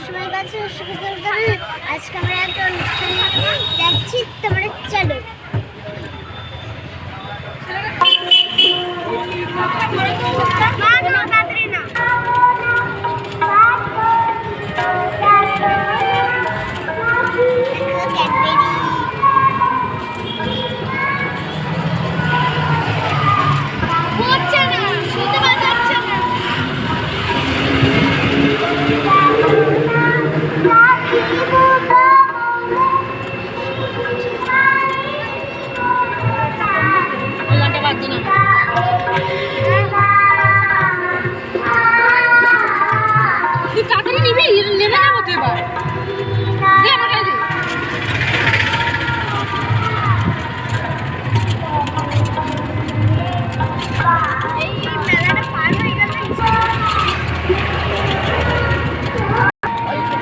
সময় কাছে আজকে আমরা একটা অনুষ্ঠানে যাচ্ছি, তোমরা চলো।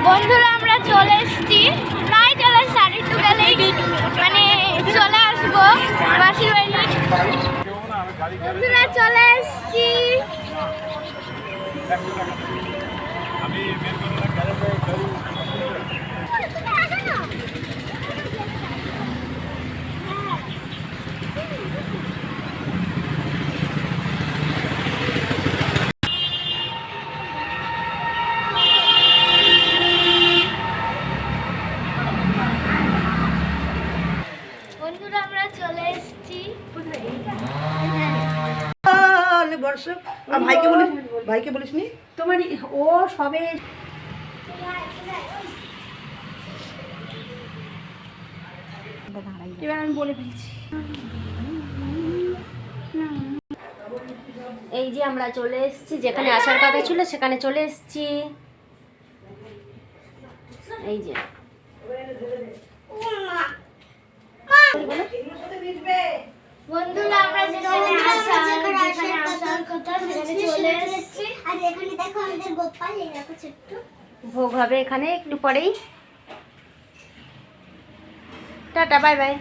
বন্ধুরা আমরা চলে এসেছি, প্রায় চলে এসেছি, আর একটু গেলেই মানে চলে আসবো মাসির বাড়ি। বন্ধুরা চলে এসেছি। বন্ধুরা আমরা চলে এসেছি। ভাইকে বলিস নি তোমার ও সবে এবার আমি বলে ফেলছি। এই যে আমরা চলে এসেছি, যেখানে আসার কথা ছিল সেখানে চলে এসেছি। এই যে বন্ধুরা আমরা যেখানে আসার কথা সেখানে চলে এসেছি, আর এখানে দেখো আমাদের গোপাল, এই দেখো ছোট্ট। ভোগ হবে এখানে একটু পরেই। Tata, bye bye.